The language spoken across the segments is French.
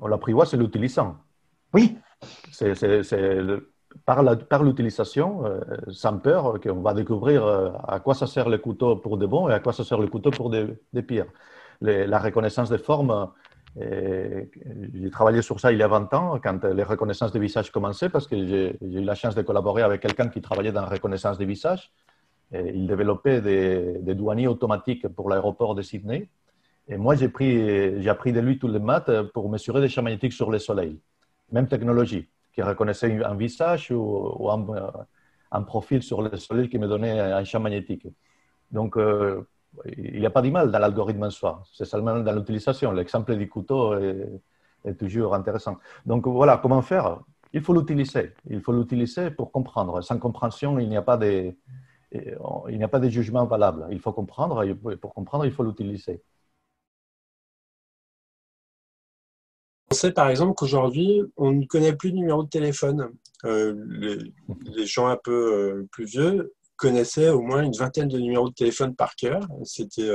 L'apprivoise, c'est l'utilisant. Oui, Par l'utilisation, sans peur, qu'on va découvrir à quoi ça sert le couteau pour des bons et à quoi ça sert le couteau pour des pires. La reconnaissance des formes, j'ai travaillé sur ça il y a 20 ans, quand les reconnaissances de visage commençaient, parce que j'ai eu la chance de collaborer avec quelqu'un qui travaillait dans la reconnaissance des visages. Et il développait des douaniers automatiques pour l'aéroport de Sydney. Et moi, j'ai appris de lui tous les maths pour mesurer des champs magnétiques sur le soleil. Même technologie, qui reconnaissait un visage ou un profil sur le soleil qui me donnait un champ magnétique. Donc, il n'y a pas de mal dans l'algorithme en soi. C'est seulement dans l'utilisation. L'exemple du couteau est toujours intéressant. Donc, voilà, comment faire? Il faut l'utiliser. Il faut l'utiliser pour comprendre. Sans compréhension, il n'y a pas de jugement valable. Il faut comprendre et pour comprendre, il faut l'utiliser. On sait par exemple qu'aujourd'hui, on ne connaît plus de numéro de téléphone. Les gens un peu plus vieux connaissaient au moins une vingtaine de numéros de téléphone par cœur. C'était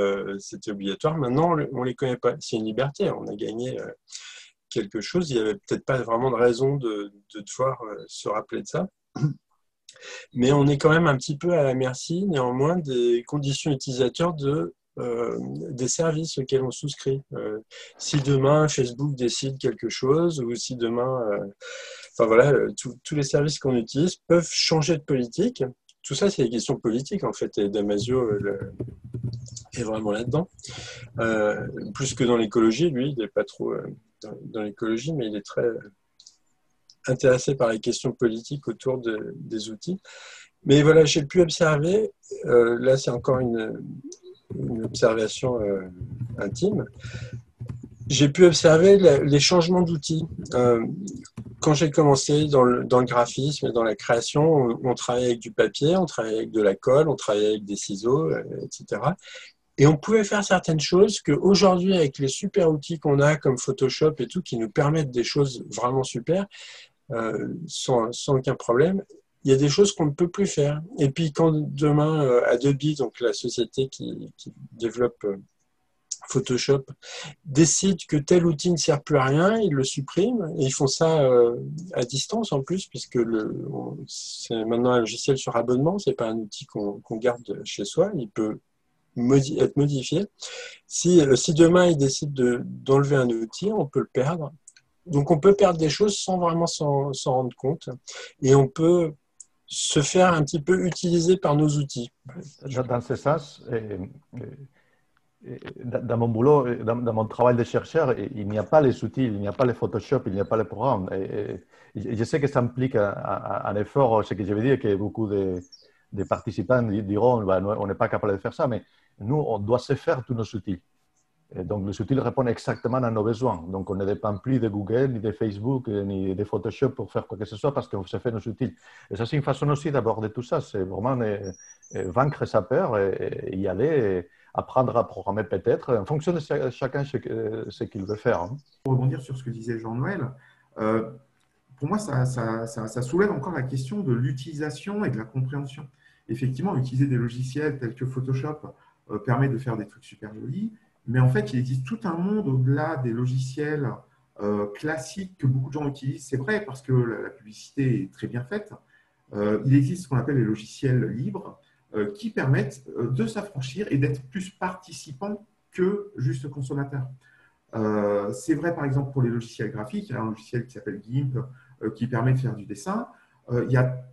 obligatoire. Maintenant, on ne les connaît pas. C'est une liberté. On a gagné quelque chose. Il n'y avait peut-être pas vraiment de raison de devoir se rappeler de ça. Mais on est quand même un petit peu à la merci, néanmoins, des conditions utilisateurs des services auxquels on souscrit. Si demain Facebook décide quelque chose, ou si demain, enfin voilà, tous les services qu'on utilise peuvent changer de politique. Tout ça, c'est des questions politiques en fait, et Damasio est vraiment là-dedans. Plus que dans l'écologie, lui, il n'est pas trop dans l'écologie, mais il est très intéressé par les questions politiques autour des outils. Mais voilà, j'ai pu observer, là c'est encore une observation intime, j'ai pu observer les changements d'outils. Quand j'ai commencé dans le graphisme et dans la création, on travaillait avec du papier, on travaillait avec de la colle, on travaillait avec des ciseaux, etc. Et on pouvait faire certaines choses qu'aujourd'hui, avec les super outils qu'on a comme Photoshop et tout, qui nous permettent des choses vraiment super, sans aucun problème, il y a des choses qu'on ne peut plus faire. Et puis quand demain, Adobe, donc la société qui développe Photoshop, décide que tel outil ne sert plus à rien, ils le suppriment, et ils font ça à distance en plus, puisque c'est maintenant un logiciel sur abonnement, c'est pas un outil qu'on garde chez soi, il peut être modifié. Si demain ils décident d'enlever un outil, on peut le perdre. Donc on peut perdre des choses sans vraiment s'en rendre compte, et on peut se faire un petit peu utiliser par nos outils. Dans ce sens, dans mon boulot, dans mon travail de chercheur, il n'y a pas les outils, il n'y a pas les Photoshop, il n'y a pas les programmes. Et je sais que ça implique un effort, ce que je veux dire, que beaucoup de participants diront bah, on n'est pas capable de faire ça, mais nous, on doit se faire tous nos outils. Et donc, les outils répondent exactement à nos besoins. Donc, on ne dépend plus de Google, ni de Facebook, ni de Photoshop pour faire quoi que ce soit parce qu'on se fait nos outils. Et ça, c'est une façon aussi d'aborder tout ça. C'est vraiment vaincre sa peur et y aller, et apprendre à programmer peut-être en fonction de chacun ce qu'il veut faire. Pour rebondir sur ce que disait Jean-Noël, pour moi, ça soulève encore la question de l'utilisation et de la compréhension. Effectivement, utiliser des logiciels tels que Photoshop permet de faire des trucs super jolis, mais en fait, il existe tout un monde au-delà des logiciels classiques que beaucoup de gens utilisent. C'est vrai parce que la publicité est très bien faite. Il existe ce qu'on appelle les logiciels libres qui permettent de s'affranchir et d'être plus participants que juste consommateurs. C'est vrai, par exemple, pour les logiciels graphiques. Il y a un logiciel qui s'appelle GIMP qui permet de faire du dessin. Il y a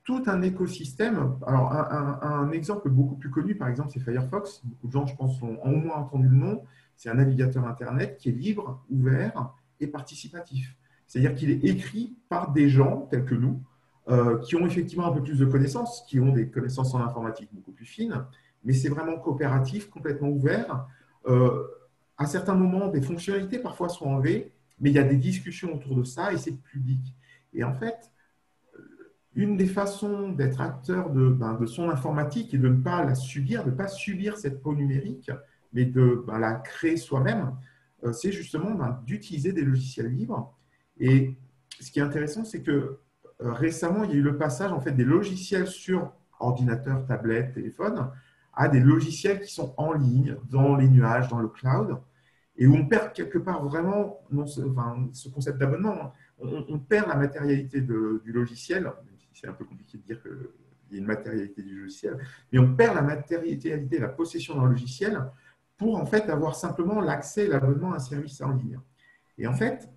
tout un écosystème. Alors, un exemple beaucoup plus connu, par exemple, c'est Firefox. Beaucoup de gens, je pense, ont au moins entendu le nom. C'est un navigateur Internet qui est libre, ouvert et participatif. C'est-à-dire qu'il est écrit par des gens tels que nous, qui ont effectivement un peu plus de connaissances, qui ont des connaissances en informatique beaucoup plus fines, mais c'est vraiment coopératif, complètement ouvert. À certains moments, des fonctionnalités parfois sont enlevées, mais il y a des discussions autour de ça et c'est public. Et en fait, une des façons d'être acteur de son informatique et de ne pas la subir, de ne pas subir cette peau numérique, mais de la créer soi-même, c'est justement d'utiliser des logiciels libres. Et ce qui est intéressant, c'est que récemment, il y a eu le passage en fait, des logiciels sur ordinateur, tablette, téléphone, à des logiciels qui sont en ligne, dans les nuages, dans le cloud. et où on perd quelque part vraiment ce concept d'abonnement. Hein. On perd la matérialité du logiciel. C'est un peu compliqué de dire qu'il y a une matérialité du logiciel, mais on perd la matérialité, la possession d'un logiciel pour en fait avoir simplement l'accès et l'abonnement à un service en ligne. Et en fait,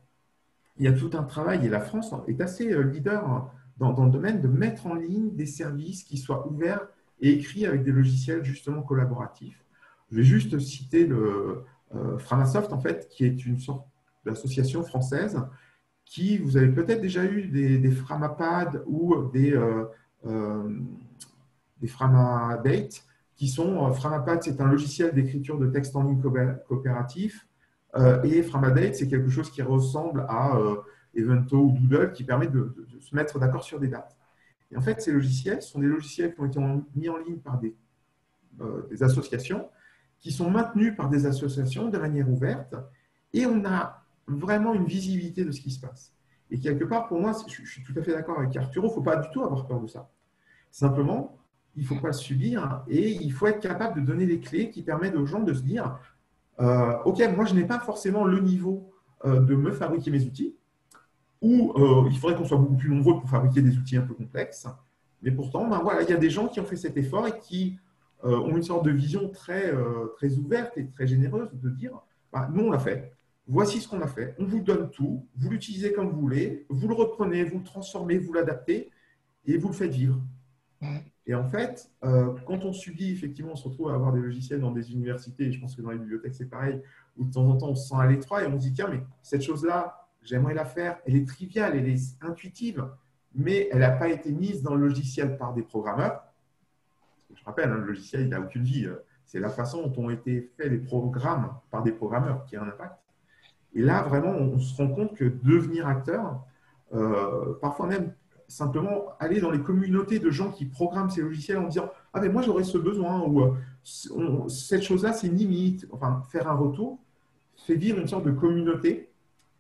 il y a tout un travail, et la France est assez leader dans le domaine de mettre en ligne des services qui soient ouverts et écrits avec des logiciels justement collaboratifs. Je vais juste citer le Framasoft, en fait, qui est une sorte d'association française qui, vous avez peut-être déjà eu des Framapad ou des Framadate, qui sont, Framapad, c'est un logiciel d'écriture de texte en ligne coopératif, et Framadate, c'est quelque chose qui ressemble à Evento ou Doodle, qui permet de se mettre d'accord sur des dates. Et en fait, ces logiciels sont des logiciels qui ont été mis en ligne par des associations, qui sont maintenus par des associations de manière ouverte, et on a vraiment une visibilité de ce qui se passe. Et quelque part, pour moi, je suis tout à fait d'accord avec Arturo, il ne faut pas du tout avoir peur de ça. Simplement, il ne faut pas le subir et il faut être capable de donner les clés qui permettent aux gens de se dire OK, moi, je n'ai pas forcément le niveau de me fabriquer mes outils, ou il faudrait qu'on soit beaucoup plus nombreux pour fabriquer des outils un peu complexes. Mais pourtant, ben, voilà, il y a des gens qui ont fait cet effort et qui ont une sorte de vision très ouverte et très généreuse de dire ben, nous, on l'a fait. Voici ce qu'on a fait. On vous donne tout. Vous l'utilisez comme vous voulez. Vous le reprenez, vous le transformez, vous l'adaptez et vous le faites vivre. Et en fait, quand on subit, effectivement, on se retrouve à avoir des logiciels dans des universités, et je pense que dans les bibliothèques, c'est pareil, où de temps en temps, on se sent à l'étroit et on se dit, tiens, mais cette chose-là, j'aimerais la faire, elle est triviale, elle est intuitive, mais elle n'a pas été mise dans le logiciel par des programmeurs. Je rappelle, hein, le logiciel, il n'a aucune vie. C'est la façon dont ont été faits les programmes par des programmeurs qui a un impact. Et là, vraiment, on se rend compte que devenir acteur, parfois même simplement aller dans les communautés de gens qui programment ces logiciels en disant « Ah, mais moi, j'aurais ce besoin » ou « Cette chose-là, c'est une limite ». Enfin, faire un retour fait vivre une sorte de communauté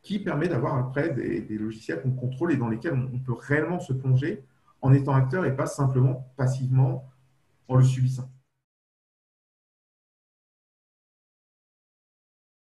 qui permet d'avoir après des logiciels qu'on contrôle et dans lesquels on peut réellement se plonger en étant acteur et pas simplement passivement en le subissant.